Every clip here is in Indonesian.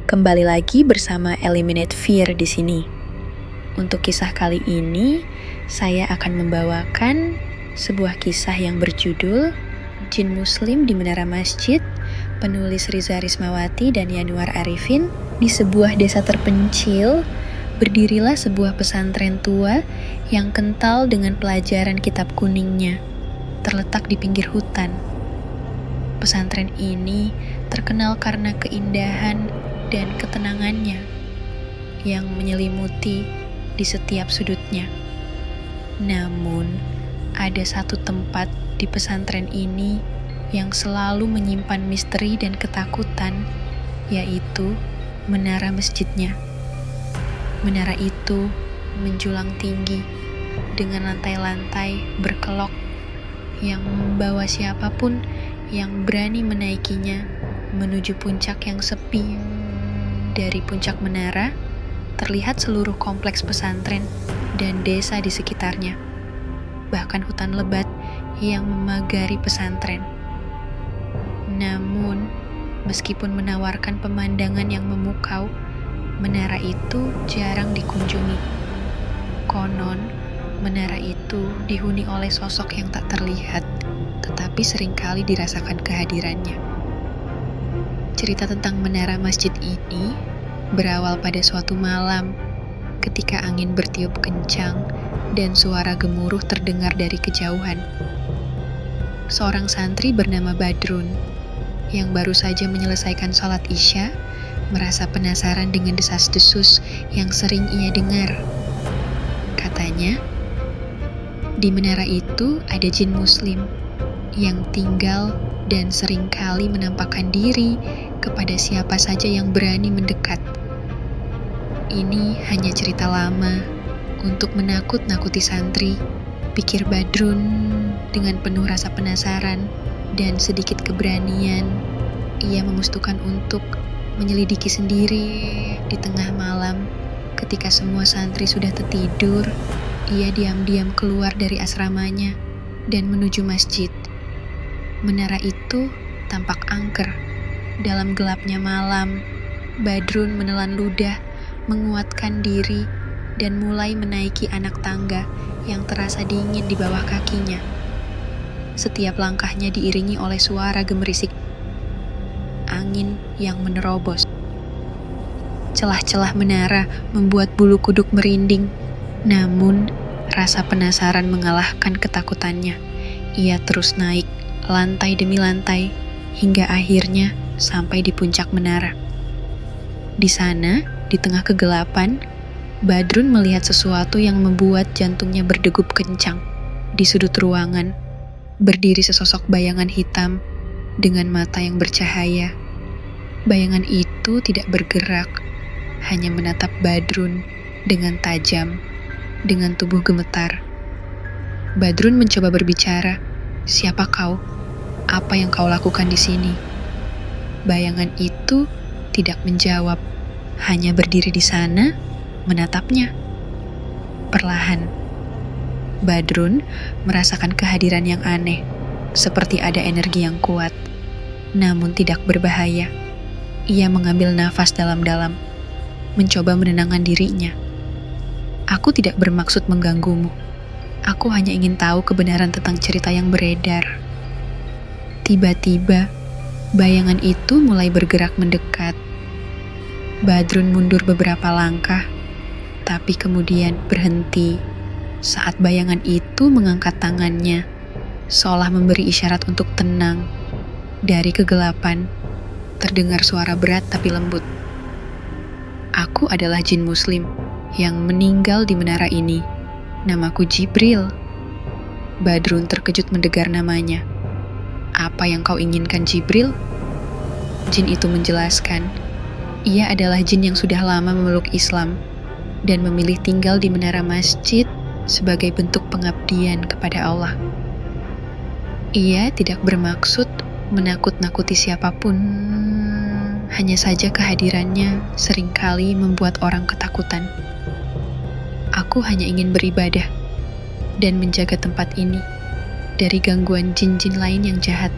Kembali lagi bersama Eliminate Fear di sini. Untuk kisah kali ini, saya akan membawakan sebuah kisah yang berjudul Jin Muslim di Menara Masjid, penulis Riza Rismawati dan Yanuar Arifin. Di sebuah desa terpencil, berdirilah sebuah pesantren tua yang kental dengan pelajaran kitab kuningnya, terletak di pinggir hutan. Pesantren ini terkenal karena keindahan dan ketenangannya yang menyelimuti di setiap sudutnya. Namun, ada satu tempat di pesantren ini yang selalu menyimpan misteri dan ketakutan, yaitu menara masjidnya. Menara itu menjulang tinggi dengan lantai-lantai berkelok yang membawa siapapun yang berani menaikinya menuju puncak yang sepi. Dari puncak menara, terlihat seluruh kompleks pesantren dan desa di sekitarnya, bahkan hutan lebat yang memagari pesantren. Namun, meskipun menawarkan pemandangan yang memukau, menara itu jarang dikunjungi. Konon, menara itu dihuni oleh sosok yang tak terlihat, tetapi seringkali dirasakan kehadirannya. Cerita tentang menara masjid ini berawal pada suatu malam ketika angin bertiup kencang dan suara gemuruh terdengar dari kejauhan. Seorang santri bernama Badrun yang baru saja menyelesaikan sholat Isya merasa penasaran dengan desas-desus yang sering ia dengar. Katanya, di menara itu ada jin muslim yang tinggal dan seringkali menampakkan diri kepada siapa saja yang berani mendekat. Ini hanya cerita lama untuk menakut-nakuti santri, pikir Badrun dengan penuh rasa penasaran dan sedikit keberanian. Ia memustukan untuk menyelidiki sendiri di tengah malam. Ketika semua santri sudah tertidur, ia diam-diam keluar dari asramanya dan menuju masjid. Menara itu tampak angker. Dalam gelapnya malam, Badrun menelan ludah, menguatkan diri, dan mulai menaiki anak tangga yang terasa dingin di bawah kakinya. Setiap langkahnya diiringi oleh suara gemerisik angin yang menerobos. Celah-celah menara membuat bulu kuduk merinding, namun rasa penasaran mengalahkan ketakutannya. Ia terus naik lantai demi lantai, hingga akhirnya sampai di puncak menara. Di sana, di tengah kegelapan, Badrun melihat sesuatu yang membuat jantungnya berdegup kencang. Di sudut ruangan, berdiri sesosok bayangan hitam dengan mata yang bercahaya. Bayangan itu tidak bergerak, hanya menatap Badrun dengan tajam, dengan tubuh gemetar. Badrun mencoba berbicara, "Siapa kau? Apa yang kau lakukan di sini?" Bayangan itu tidak menjawab, hanya berdiri di sana, menatapnya. Perlahan, Badrun merasakan kehadiran yang aneh, seperti ada energi yang kuat, namun tidak berbahaya. Ia mengambil nafas dalam-dalam, mencoba menenangkan dirinya. "Aku tidak bermaksud mengganggumu. Aku hanya ingin tahu kebenaran tentang cerita yang beredar." Tiba-tiba, bayangan itu mulai bergerak mendekat. Badrun mundur beberapa langkah, tapi kemudian berhenti saat bayangan itu mengangkat tangannya, seolah memberi isyarat untuk tenang. Dari kegelapan, terdengar suara berat tapi lembut. "Aku adalah jin muslim yang meninggal di menara ini. Namaku Jibril." Badrun terkejut mendengar namanya. "Apa yang kau inginkan, Jibril?" Jin itu menjelaskan, ia adalah jin yang sudah lama memeluk Islam dan memilih tinggal di menara masjid sebagai bentuk pengabdian kepada Allah. Ia tidak bermaksud menakut-nakuti siapapun, hanya saja kehadirannya seringkali membuat orang ketakutan. "Aku hanya ingin beribadah dan menjaga tempat ini dari gangguan jin-jin lain yang jahat."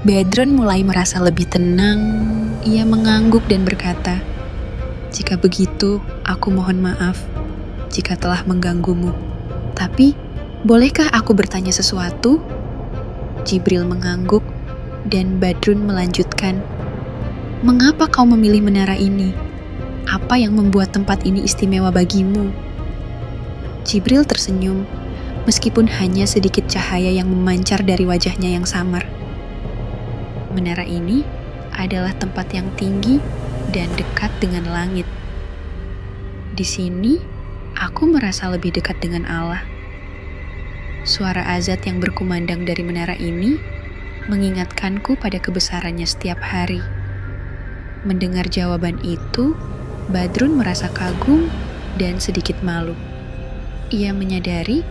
Badrun mulai merasa lebih tenang. Ia mengangguk dan berkata, Jika begitu, aku mohon maaf jika telah mengganggumu. Tapi, bolehkah aku bertanya sesuatu? Jibril mengangguk dan Badrun melanjutkan, "Mengapa kau memilih menara ini? Apa yang membuat tempat ini istimewa bagimu?" Jibril tersenyum, meskipun hanya sedikit cahaya yang memancar dari wajahnya yang samar. Menara ini adalah tempat yang tinggi dan dekat dengan langit. Di sini, aku merasa lebih dekat dengan Allah. Suara azan yang berkumandang dari menara ini mengingatkanku pada kebesarannya setiap hari. Mendengar jawaban itu, Badrun merasa kagum dan sedikit malu. Ia menyadari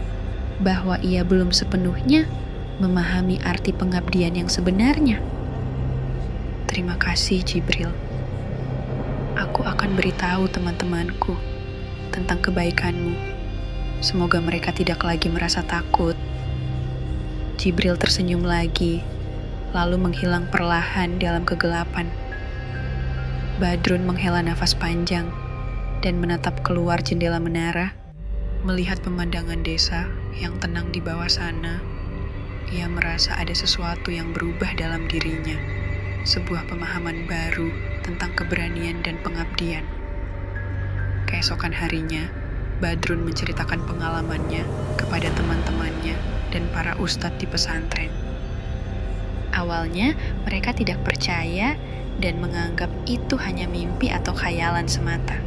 bahwa ia belum sepenuhnya memahami arti pengabdian yang sebenarnya. Terima kasih, Jibril. Aku akan beritahu teman-temanku tentang kebaikanmu. Semoga mereka tidak lagi merasa takut. Jibril tersenyum lagi, lalu menghilang perlahan dalam kegelapan. Badrun menghela nafas panjang dan menatap keluar jendela menara, melihat pemandangan desa yang tenang di bawah sana. Ia merasa ada sesuatu yang berubah dalam dirinya, sebuah pemahaman baru tentang keberanian dan pengabdian. Keesokan harinya, Badrun menceritakan pengalamannya kepada teman-temannya dan para ustadz di pesantren. Awalnya, mereka tidak percaya dan menganggap itu hanya mimpi atau khayalan semata.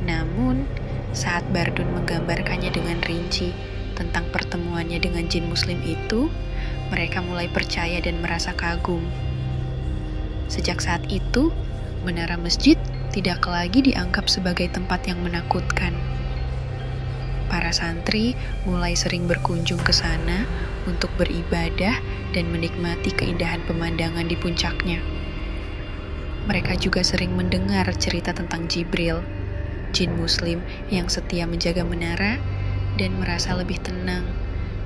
Namun, saat Badrun menggambarkannya dengan rinci tentang pertemuannya dengan jin muslim itu, mereka mulai percaya dan merasa kagum. Sejak saat itu, menara masjid tidak lagi dianggap sebagai tempat yang menakutkan. Para santri mulai sering berkunjung ke sana untuk beribadah dan menikmati keindahan pemandangan di puncaknya. Mereka juga sering mendengar cerita tentang Jibril, jin muslim yang setia menjaga menara dan merasa lebih tenang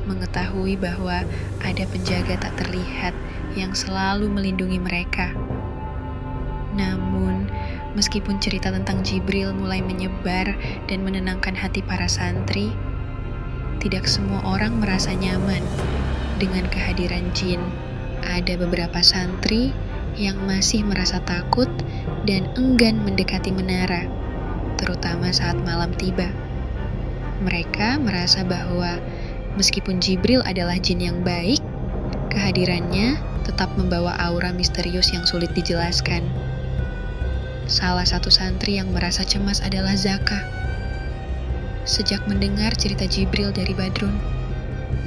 mengetahui bahwa ada penjaga tak terlihat yang selalu melindungi mereka. Namun, meskipun cerita tentang Jibril mulai menyebar dan menenangkan hati para santri, tidak semua orang merasa nyaman dengan kehadiran jin. Ada beberapa santri yang masih merasa takut dan enggan mendekati menara, terutama saat malam tiba. Mereka merasa bahwa meskipun Jibril adalah jin yang baik, kehadirannya tetap membawa aura misterius yang sulit dijelaskan. Salah satu santri yang merasa cemas adalah Zaka. Sejak mendengar cerita Jibril dari Badrun,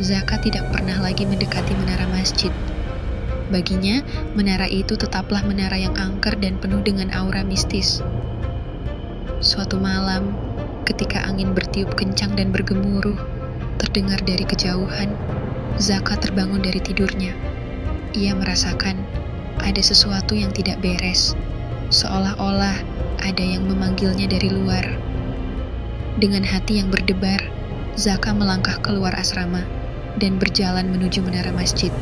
Zaka tidak pernah lagi mendekati menara masjid. Baginya, menara itu tetaplah menara yang angker dan penuh dengan aura mistis. Suatu malam, ketika angin bertiup kencang dan bergemuruh, terdengar dari kejauhan, Zaka terbangun dari tidurnya. Ia merasakan ada sesuatu yang tidak beres. Seolah-olah ada yang memanggilnya dari luar. Dengan hati yang berdebar, Zaka melangkah keluar asrama dan berjalan menuju menara masjid.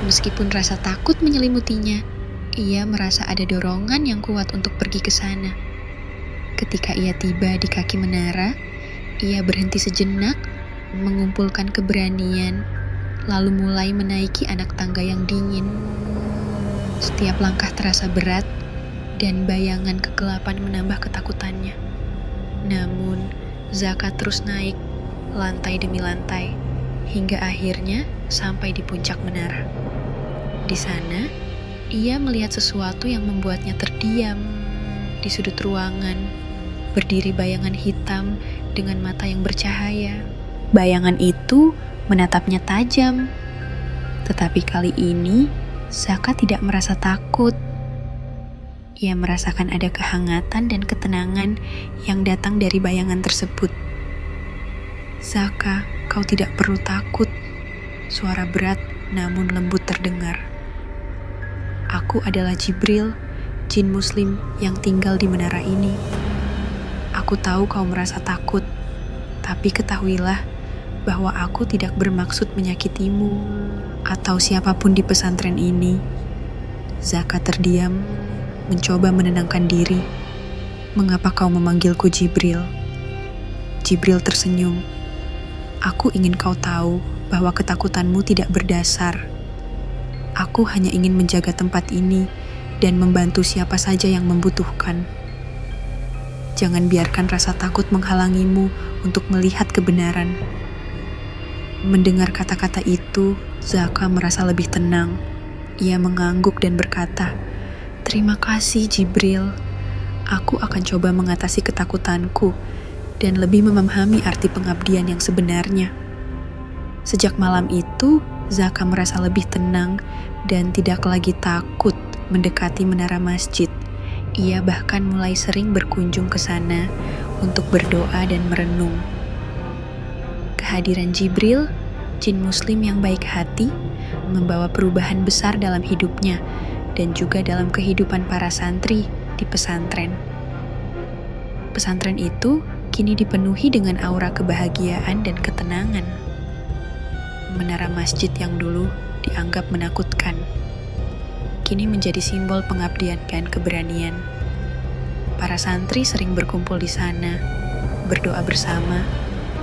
Meskipun rasa takut menyelimutinya, ia merasa ada dorongan yang kuat untuk pergi ke sana. Ketika ia tiba di kaki menara, ia berhenti sejenak, mengumpulkan keberanian, lalu mulai menaiki anak tangga yang dingin. Setiap langkah terasa berat, dan bayangan kegelapan menambah ketakutannya. Namun, Zaka terus naik, lantai demi lantai, hingga akhirnya sampai di puncak menara. Di sana, ia melihat sesuatu yang membuatnya terdiam. Di sudut ruangan, berdiri bayangan hitam dengan mata yang bercahaya. Bayangan itu menatapnya tajam. Tetapi kali ini, Zaka tidak merasa takut. Ia merasakan ada kehangatan dan ketenangan yang datang dari bayangan tersebut. "Zaka, kau tidak perlu takut." Suara berat namun lembut terdengar. "Aku adalah Jibril, jin muslim yang tinggal di menara ini. Aku tahu kau merasa takut, tapi ketahuilah bahwa aku tidak bermaksud menyakitimu atau siapapun di pesantren ini." Zaka terdiam, mencoba menenangkan diri. "Mengapa kau memanggilku Jibril?" Jibril tersenyum. "Aku ingin kau tahu bahwa ketakutanmu tidak berdasar. Aku hanya ingin menjaga tempat ini dan membantu siapa saja yang membutuhkan. Jangan biarkan rasa takut menghalangimu untuk melihat kebenaran." Mendengar kata-kata itu, Zaka merasa lebih tenang. Ia mengangguk dan berkata, "Terima kasih, Jibril. Aku akan coba mengatasi ketakutanku dan lebih memahami arti pengabdian yang sebenarnya." Sejak malam itu, Zaka merasa lebih tenang dan tidak lagi takut mendekati menara masjid. Ia bahkan mulai sering berkunjung ke sana untuk berdoa dan merenung. Kehadiran Jibril, jin muslim yang baik hati, membawa perubahan besar dalam hidupnya dan juga dalam kehidupan para santri di pesantren. Pesantren itu kini dipenuhi dengan aura kebahagiaan dan ketenangan. Menara masjid yang dulu dianggap menakutkan, kini menjadi simbol pengabdian dan keberanian. Para santri sering berkumpul di sana, berdoa bersama,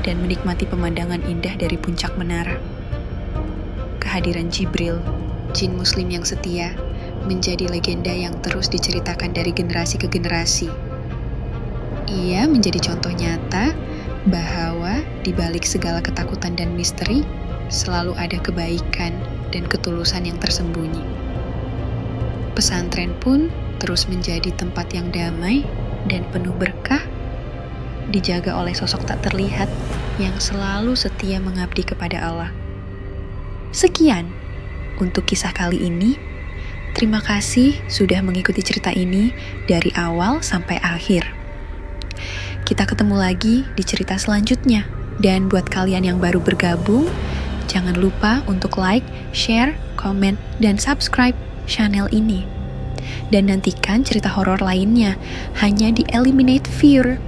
dan menikmati pemandangan indah dari puncak menara. Kehadiran Jibril, jin muslim yang setia, menjadi legenda yang terus diceritakan dari generasi ke generasi. Ia menjadi contoh nyata bahwa di balik segala ketakutan dan misteri, selalu ada kebaikan dan ketulusan yang tersembunyi. Pesantren pun terus menjadi tempat yang damai dan penuh berkah, dijaga oleh sosok tak terlihat yang selalu setia mengabdi kepada Allah. Sekian untuk kisah kali ini. Terima kasih sudah mengikuti cerita ini dari awal sampai akhir. Kita ketemu lagi di cerita selanjutnya. Dan buat kalian yang baru bergabung, jangan lupa untuk like, share, komen, dan subscribe channel ini. Dan nantikan cerita horor lainnya hanya di Eliminate Fear.